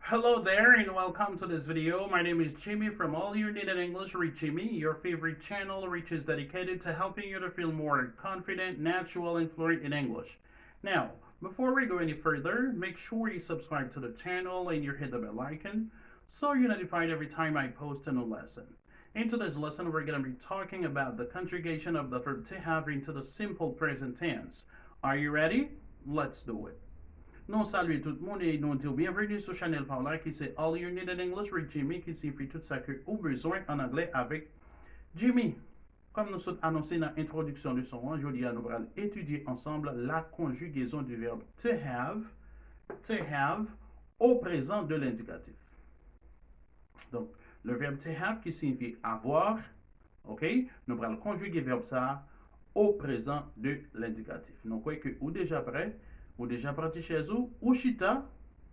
Hello there and welcome to this video. My name is Jimmy from All You Need in English with Jimmy. Your favorite channel which is dedicated to helping you to feel more confident, natural, and fluent in English. Now, before we go any further, make sure you subscribe to the channel and you hit the bell icon so you're notified every time I post a new lesson. In today's lesson, we're going to be talking about the conjugation of the verb to have into the simple present tense. Are you ready? Let's do it. Non salut tout le monde et nous dire bienvenue sur Channel Parler qui c'est All You Need in English with Jimmy qui signifie tout ça que vous besoin en anglais avec Jimmy. Comme nous sommes annoncé dans l'introduction de son aujourd'hui, nous allons étudier ensemble la conjugaison du verbe to have au présent de l'indicatif. Donc, le verbe to have qui signifie avoir, ok, nous allons conjuguer le verbe ça au présent de l'indicatif. Nous croyons que vous déjà prêt? Ou déjà parti chez vous, ou chita,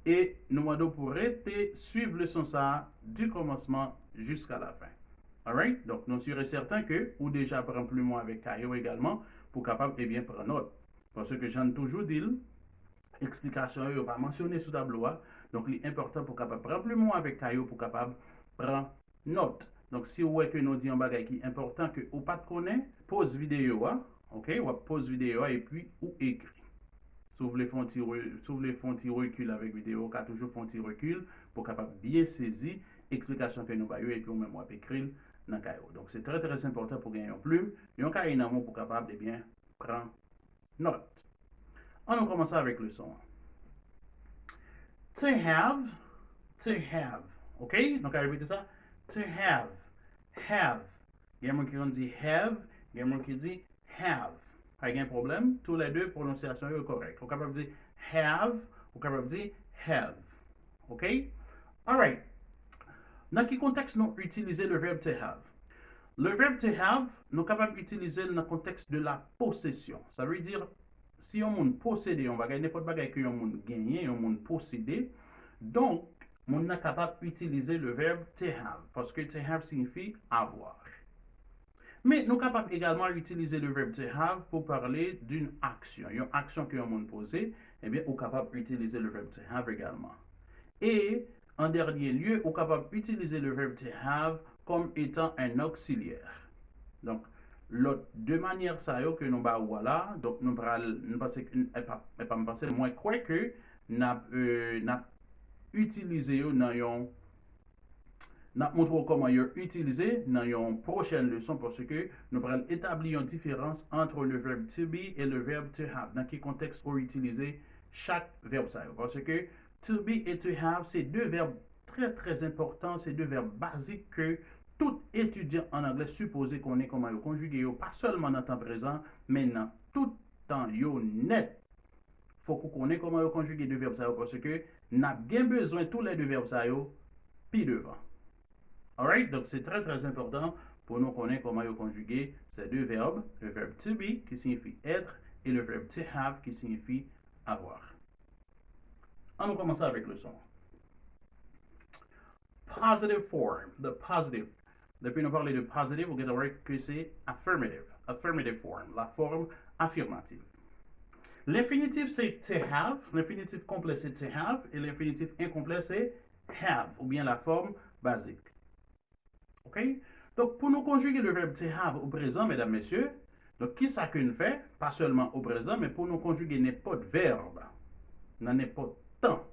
et nous demandons pour rester suivre le son ça du commencement jusqu'à la fin. Alright? Donc, nous sommes certains que, ou déjà prend plus moins avec Caillou également, pour capable, eh bien, prendre note. Parce que j'en toujours dit, explication, je pas mentionné sous tableau, donc, l'important pour capable prendre plus moins avec Caillou, pour capable prendre note. Donc, si vous voyez que nous disons un bagage qui est important que vous pas connaître, pause vidéo, ok? Ou pause vidéo et puis, ou écrit. Si vous voulez faire un petit recul avec vidéo, car toujours faire un petit recul pour capable bien saisir l'explication que nous avons et puis même écrire dans le cahier. Donc c'est très très important pour gagner un plume et un cahier en pour capable de bien prendre note. On commence avec le son. To have, to have. OK? Donc, à répéter ça. To have, have. Il y a quelqu'un qui dit have, il y a quelqu'un qui dit have. Pas de problème, tous les deux prononciations sont correctes. On est capable de dire have, on est capable de dire have. OK? Alright. Dans quel contexte nous utilisons le verbe to have? Le verbe to have, nous sommes capables d'utiliser dans le contexte de la possession. Ça veut dire, si on monde possédé, on va gagner n'importe quoi que on monde gagné, on monde possédé. Donc, on est capable d'utiliser le verbe to have, parce que to have signifie avoir. Mais nous sommes capables également d'utiliser le verbe to have pour parler d'une action. Une action que on posée, eh bien, on est capable d'utiliser le verbe to have également. Et en dernier lieu, on est capable d'utiliser le verbe to have comme étant un auxiliaire. Donc, l'autre deux manières ça que nous va voilà, donc nous pensons pas penser moins quoi que n'a utilisé dans nous montrons comment utiliser dans une prochaine leçon parce que nous allons établir une différence entre le verbe to be et le verbe to have. Dans quel contexte pour utiliser chaque verbe ça. Parce que to be et to have, c'est deux verbes très très importants, c'est deux verbes basiques que tout étudiant en anglais supposé qu'on ait comment conjuguer, pas seulement dans le temps présent, mais dans tout temps net. Il faut qu'on connaisse comment conjuguer deux verbes ça parce que nous avons bien besoin de tous les deux verbes ça puis devant. Alright, donc c'est très très important pour nous connaître comment conjuguer ces deux verbes, le verbe to be qui signifie être et le verbe to have qui signifie avoir. On commence avec le son. Positive form, the positive. Depuis nous parler de positive, vous allez voir que c'est affirmative, affirmative form, la forme affirmative. L'infinitif c'est to have, l'infinitif complet c'est to have et l'infinitif incomplet c'est have ou bien la forme basique. OK? Donc, pour nous conjuguer le verbe to have au présent, mesdames, messieurs, donc, qui ça qu'on fait? Pas seulement au présent, mais pour nous conjuguer n'importe verbe, dans n'importe temps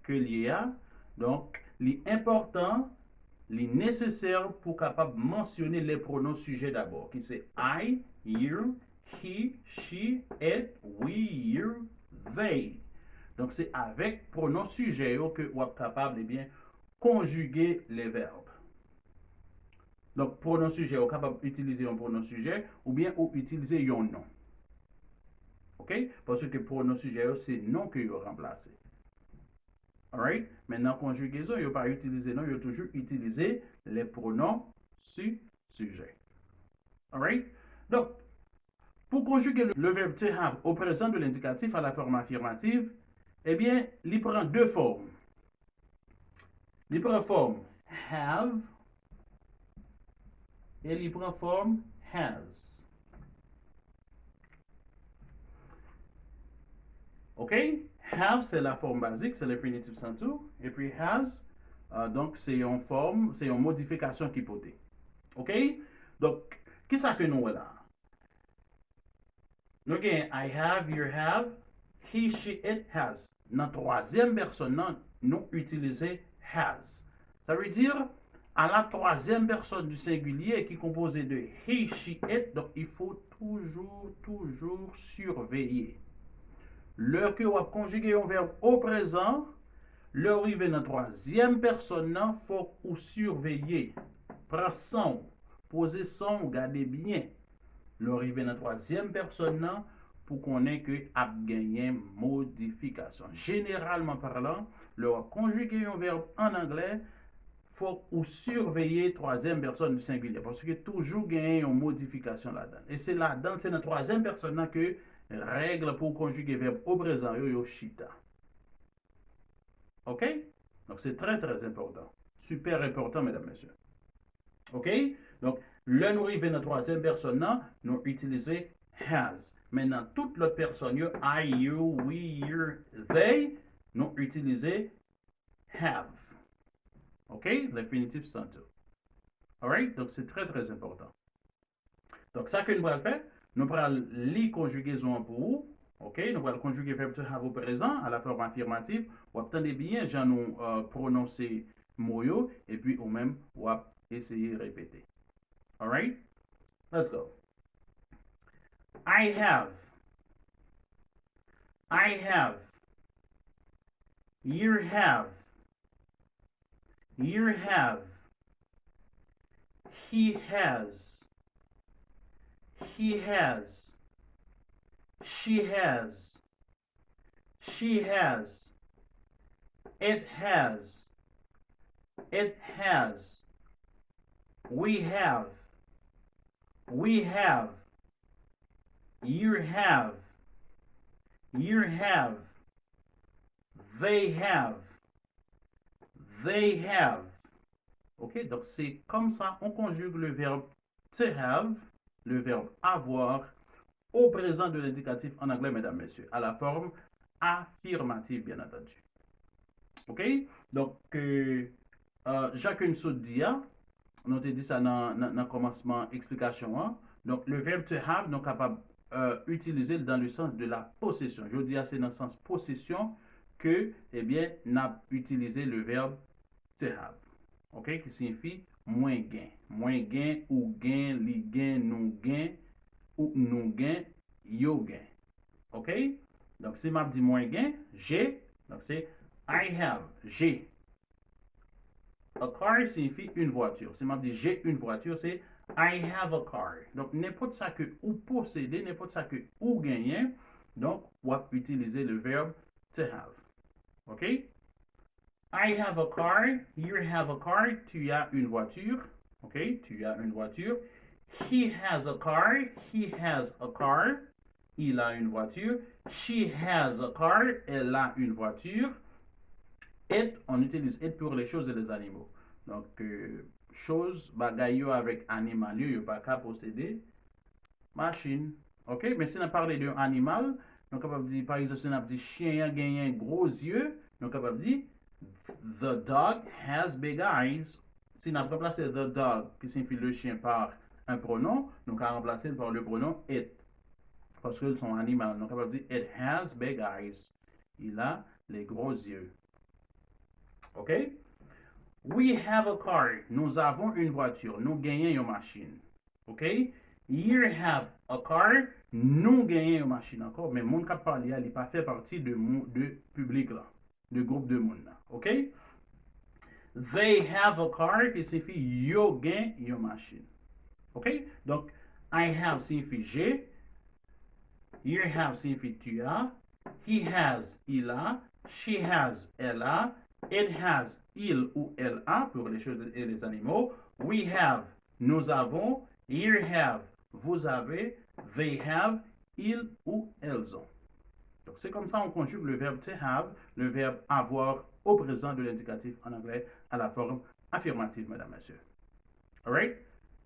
que l'il y a, donc, l'important, les nécessaire pour capable mentionner les pronoms sujets d'abord, qui c'est I, you, he, she, it, we, you, they. Donc, c'est avec pronoms sujets que vous êtes capable de bien conjuguer les verbes. Donc, pronom sujet, on est capable d'utiliser un pronom sujet ou bien utiliser un nom. OK? Parce que pronom sujet, c'est nom que vous remplacez. Alright? Maintenant, conjugaison, vous pas utiliser nom, vous toujours utiliser les pronoms sujet. Alright? Donc, pour conjuguer le verbe to have au présent de l'indicatif à la forme affirmative, eh bien, il prend deux formes. Il prend forme have et il prend forme has. OK? Have, c'est la forme basique, c'est l'infinitif sans tout. Et puis has, donc c'est une forme, c'est une modification qui peut être. OK? Donc, qui ça que nous là? Nous avons I have, you have, he, she, it, has. Dans la troisième personne, nous utilisons has. Ça veut dire, à la troisième personne du singulier qui est composée de he, she, it, donc il faut toujours surveiller. Le que vous conjuguer un verbe au présent, le arrivé dans la troisième personne, il faut ou surveiller. Prends son, posez son, gardez bien. Le arrivé dans la troisième personne, pour qu'on ait que a gagné modification. Généralement parlant, le conjuguer un verbe en anglais, faut ou surveiller troisième personne du singulier parce que toujours gagner une modification là-dedans. Et c'est là-dedans, c'est dans la troisième personne que règle pour conjuguer verbe au présent yo chita. OK? Donc c'est très important. Super important, mesdames, messieurs. OK? Donc, le nous arrive dans la troisième personne, nous utilisons has. Maintenant, toute l'autre personne, I, you, we, you, they, nous utilisons have. OK? L'infinitif sans tout. Alright? Donc, c'est très important. Donc, ça que nous allons faire, nous allons les conjugaisons pour vous. OK? Nous allons conjuguer verbe to have au présent à la forme affirmative. Vous attendez bien, j'en nous prononcer mots et puis ou même, vous essayer de répéter. Alright? Let's go. I have. I have. You have. You have. He has. He has. She has. She has. It has. It has. We have. We have. You have. You have. They have. They have. Ok, donc c'est comme ça, on conjugue le verbe to have, le verbe avoir, au présent de l'indicatif en anglais, mesdames, messieurs, à la forme affirmative, bien entendu. Ok, donc, Jacques Nsodia, on a dit ça dans le commencement explication. Hein? Donc, le verbe to have, nous sommes capables d'utiliser dans le sens de la possession. Je dis c'est dans le sens possession que, eh bien, nous avons utilisé le verbe to have. OK? Qui signifie moins gain. Moins gain, ou gain, li gain, nous gain, ou nous gain, yo gain. OK? Donc, si je dis moins gain, j'ai, donc c'est I have, j'ai. A car signifie une voiture. Si je dis j'ai une voiture, c'est I have a car. Donc, n'importe ça que ou posséder, n'importe ça que ou gagner, donc, on va utiliser le verbe to have. OK? I have a car. You have a car. Tu as une voiture. OK? Tu as une voiture. He has a car. He has a car. Il a une voiture. She has a car. Elle a une voiture. It, on utilise it pour les choses et les animaux. Donc, choses, bagaille avec animal, il n'y a pas qu'à posséder machine. OK? Mais si on parle d'un animal, on est capable de dire, par exemple, si on a dit chien a un gros yeux, on est capable de dire the dog has big eyes. Si on a remplacé the dog, qui signifie le chien, par un pronom, on a remplacé par le pronom it. Parce qu'ils sont animaux. On est capable de dire it has big eyes. Il a les gros yeux. OK? We have a car. Nous avons une voiture. Nous gagnons une machine. OK? You have a car. Nous gagnons une machine encore. Mais mon cap parler, il n'est pas fait partie de public là. De groupe de monde là. OK? They have a car qui signifie yo gagne une machine. OK? Donc, I have signifie j'ai. You have signifie tu as. He has, il a. She has, elle a. It has, il ou elle a, pour les choses et les animaux. We have, nous avons. You have, vous avez. They have, ils ou elles ont. Donc, c'est comme ça on conjugue le verbe to have, le verbe avoir au présent de l'indicatif en anglais à la forme affirmative, mesdames, messieurs. Alright?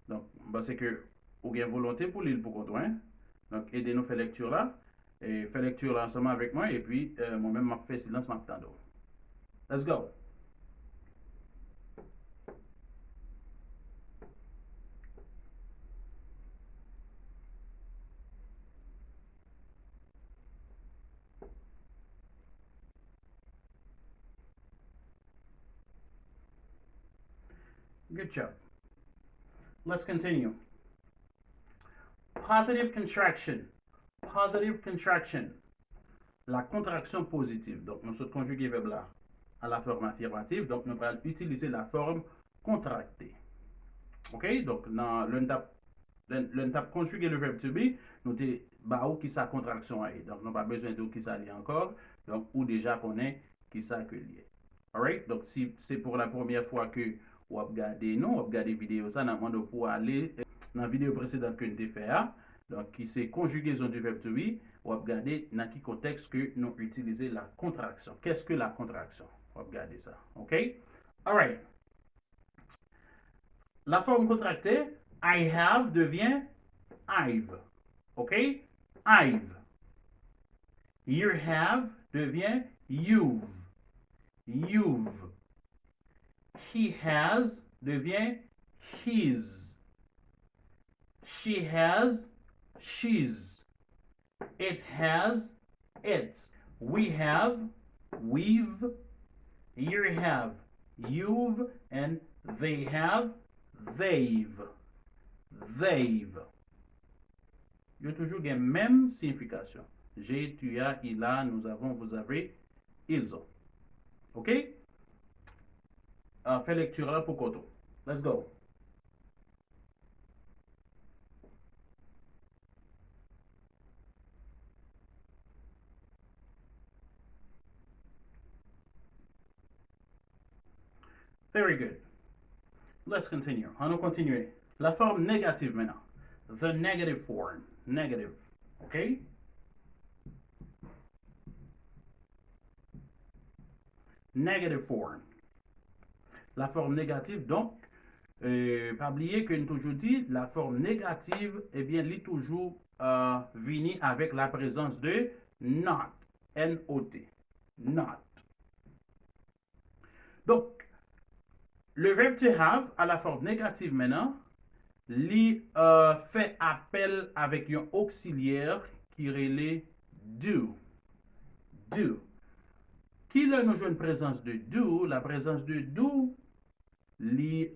Donc, c'est que vous avez volonté pour l'île pour qu'on. Donc, aidez-nous faire lecture là. Et fais lecture là ensemble avec moi et puis moi-même je fais silence maintenant. Let's go. Good job. Let's continue. Positive contraction. Positive contraction. La contraction positive. Donc, nous sommes conjugués verbe là à la forme affirmative. Donc, nous allons utiliser la forme contractée. OK? Donc, dans le tap conjugué le verbe to be, nous avons bah, qui sa contraction est. Donc, nous n'avons pas besoin de qui ça lié encore. Donc, ou déjà connaît qui ça que lié. Alright? Donc, si c'est pour la première fois que vous regardez, non, vous regardez vidéo, ça, nous demande pour aller dans la vidéo précédente que nous avons fait. Donc, qui c'est conjugaison du verbe to be, vous regardez dans quel contexte que nous utilisons la contraction. Qu'est-ce que la contraction? Vous regardez ça. OK? Alright. La forme contractée, I have devient I've. OK? I've. You have devient you've. You've. He has devient his. She has she's. It has its. We have we've. You have you've. And they have they've. They've. Il y a toujours la même signification. J'ai, tu as, il a, nous avons, vous avez, ils ont. OK? Fais lecture là pour Koto. Let's go. Very good. Let's continue. On continue. La forme négative maintenant. The negative form. Negative. OK? Negative form. La forme négative, donc, pas oublier que nous toujours dit, la forme négative, eh bien, elle est toujours venue avec la présence de not. N-O-T. Not. Donc, le verbe to have à la forme négative maintenant, li fait appel avec un auxiliaire qui relève do. Do. Qui là nous joue une présence de do, la présence de do li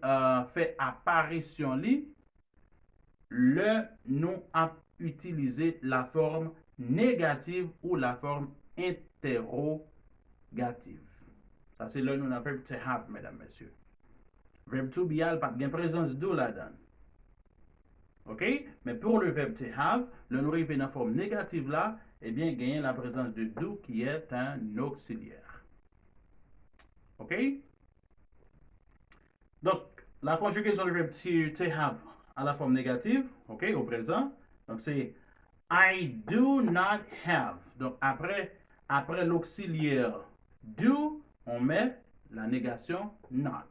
fait apparition li, le nous a utilisé la forme négative ou la forme interrogative. Ça c'est là nous avons to have, mesdames, messieurs. Verbe to be, pas de présence do là-dedans. OK? Mais pour le verbe to have, le nous arrive dans la forme négative là, eh bien, gagne la présence de do qui est un auxiliaire. OK? Donc, la conjugaison du verbe to have à la forme négative, OK, au présent. Donc, c'est I do not have. Donc, après l'auxiliaire do, on met la négation not.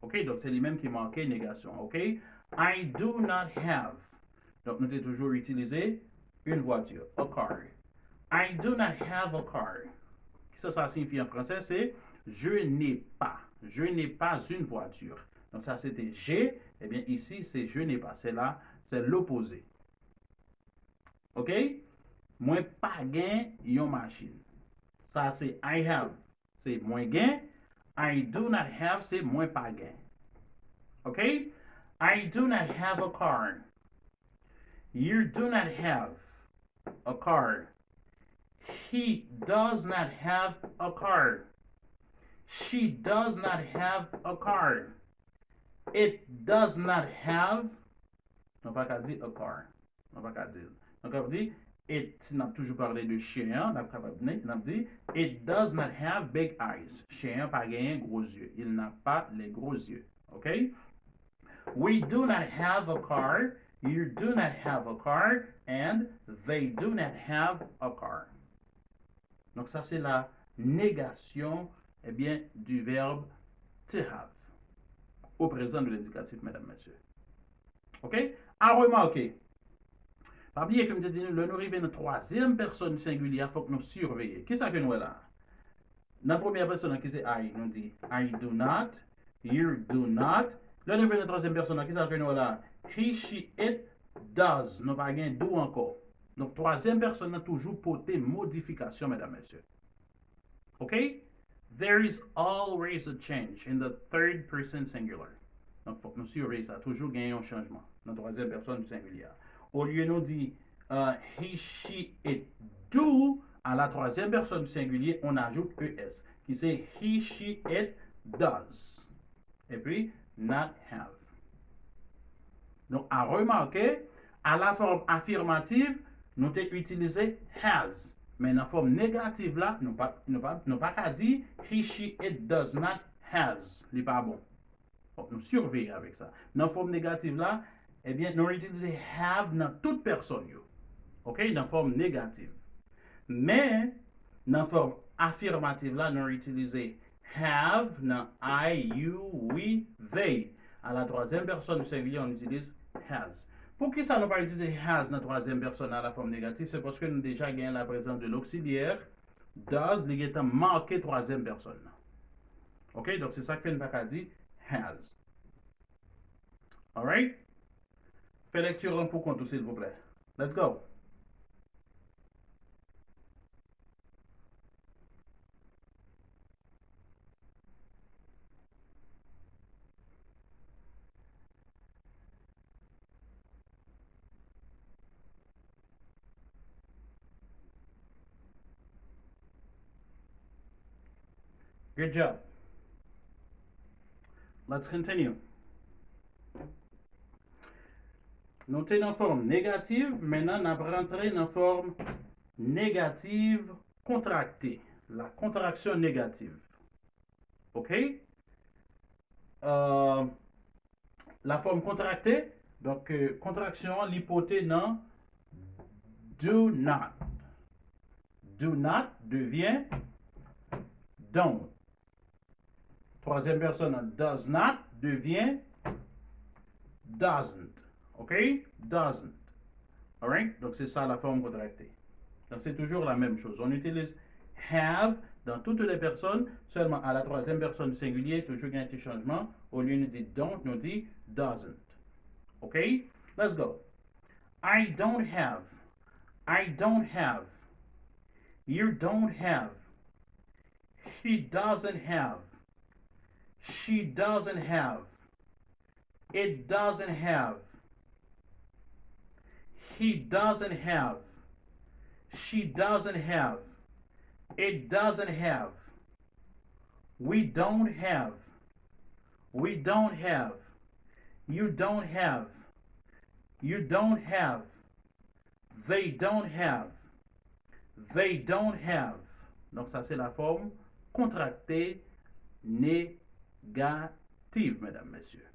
OK, donc c'est lui-même qui manquait négation. OK? I do not have. Donc, nous avons toujours utilisé une voiture, a car. I do not have a car. Ça signifie en français, c'est je n'ai pas. Je n'ai pas une voiture. Donc, ça, c'était j'ai. Eh bien, ici, c'est je n'ai pas. C'est là, c'est l'opposé. OK? Moi, pas gain une machine. Ça, c'est I have. C'est moins gain. I do not have, c'est moins pas gain. OK? I do not have a car. You do not have a car. He does not have a car. She does not have a car. It does not have. Non pas qu'à dire a car. Non pas qu'à dire. Donc, on dit, it n'a toujours parlé de chien. On a dit, it does not have big eyes. Chien pas gagné gros yeux. Il n'a pas les gros yeux. OK? We do not have a car. You do not have a car. And they do not have a car. Donc, ça, c'est la négation, eh bien, du verbe to have au présent de l'indicatif, mesdames, messieurs. OK? À remarquer, Pas oublier que je dis, le nous arrive dans la troisième personne singulière, il faut que nous surveillions. Qui est-ce que nous là? Dans la première personne qui c'est I, nous dit I do not, you do not. Là, nous venons dans la troisième personne, qui est-ce que nous là? He, she, it does. Nous pas gagner do encore. Donc, troisième personne a toujours porté modification, mesdames, messieurs. Okay? There is always a change in the third person singular. Donc, il faut que nous surveillions ça. Toujours gagner un changement dans la troisième personne singulière. Au lieu de nous dire he, she, it do, à la troisième personne singulier, on ajoute ES, qui c'est he, she, it does. Et puis, not have. Donc, à remarquer, à la forme affirmative, nous avons utilisé has. Mais dans la forme négative là, nous pas qu'à dire he, she, it does not has. Ce n'est pas bon. Donc, nous surveillons avec ça. Dans la forme négative là, eh bien, nous utilisons have dans toute personne. OK? Dans la forme négative. Mais, dans la forme affirmative là, nous utilisons have dans I, you, we, they. À la troisième personne du singulier, on utilise has. Pour qui ça ne pas utiliser has dans la troisième personne à la forme négative? C'est parce que nous déjà gagné la présence de l'auxiliaire does, il est marqué troisième personne. OK? Donc, c'est ça que fait pas dire has. Alright? Fais lecture un pour compte, s'il vous plaît. Let's go. Good job. Let's continue. Nous sommes en forme négative, maintenant nous allons rentrer dans la forme négative contractée. La contraction négative. OK? La forme contractée, donc contraction, l'hypothèse non, do not. Do not devient don't. Troisième personne, does not devient doesn't. OK? Doesn't. Alright? Donc, c'est ça la forme contractée. Donc, c'est toujours la même chose. On utilise have dans toutes les personnes, seulement à la troisième personne singulier, toujours il y a un petit changement. Au lieu de dire don't, nous dit doesn't. OK? Let's go. I don't have. I don't have. You don't have. He doesn't have. She doesn't have. It doesn't have. He doesn't have. She doesn't have. It doesn't have. We don't have. We don't have. You don't have. You don't have. They don't have. They don't have. Donc ça c'est la forme contractée négative, mesdames, messieurs.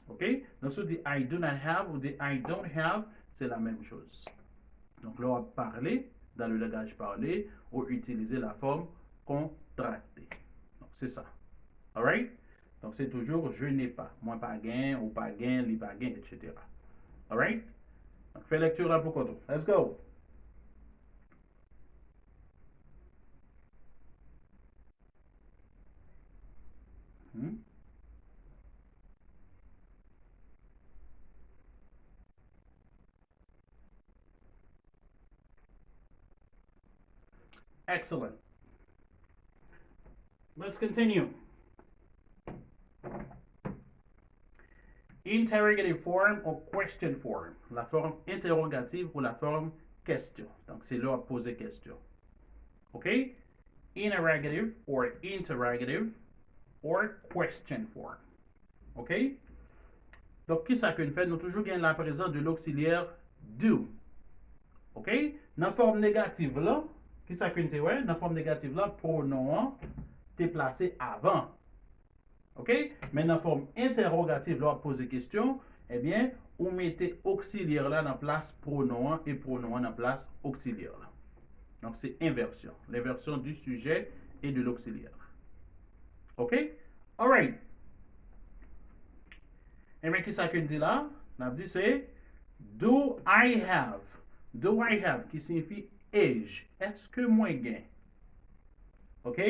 OK? Donc si on dit I do not have ou dit I don't have, c'est la même chose. Donc là on va parler dans le langage parlé ou utiliser la forme contractée. Donc c'est ça. Alright? Donc c'est toujours je n'ai pas. Moi pas gain ou pas gain, li pas gain, etc. Alright? Donc fais lecture là pour contre. Let's go. Excellent. Let's continue. Interrogative form ou question form. La forme interrogative ou la forme question. Donc, c'est là à poser question. OK? Interrogative or interrogative or question form. OK? Donc, qui ça qu'on fait? Nous toujours gagnons la présence de l'auxiliaire do. OK? Dans la forme négative là, qui ça qu'on fait? Dans la forme négative là, pronom est placé avant. OK? Mais dans la forme interrogative, là, poser question, eh bien, on mettez auxiliaire là dans la place pronom et pronom dans la place auxiliaire là. Donc, c'est inversion. L'inversion du sujet et de l'auxiliaire. OK? All right. Et bien, qui ça que dit là? On a dit c'est Do I have? Do I have qui signifie ai-je? Est-ce que moi gain? OK?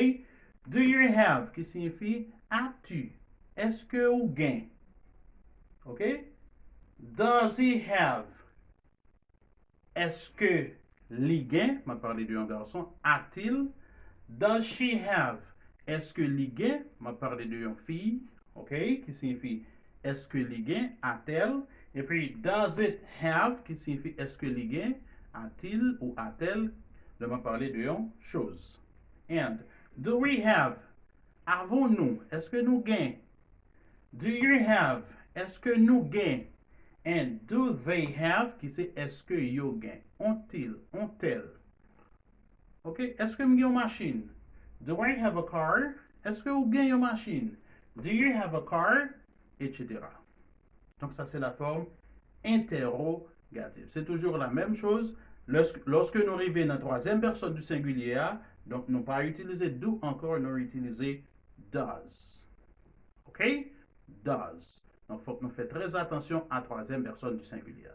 Do you have qui signifie as-tu? Est-ce que ou gain? OK? Does he have? Est-ce que li gain? M'a parlé d'un garçon. A-t-il? Does she have? Est-ce que li gain? M'a parlé d'une fille. OK? Qui signifie est-ce que li gain? A-t-elle? Et puis, does it have? Qui signifie est-ce que li gain? A-t-il ou a-t-elle? Je m'a parlé d'une chose. And, do we have? Avons-nous? Est-ce que nous gain? Do you have? Est-ce que nous gain? And do they have? Qui c'est est-ce que yo gain? Ont-ils? Ont-elles? OK? Est-ce que m'gain une machine? Do I have a car? Est-ce que vous gagnez une machine? Do you have a car? Etc. Donc ça c'est la forme interrogative. C'est toujours la même chose. Lorsque nous arrivons dans la troisième personne du singulier, donc nous pas utiliser do encore, nous utiliser does. OK? Does. Donc il faut que nous fassions très attention à la troisième personne du singulier.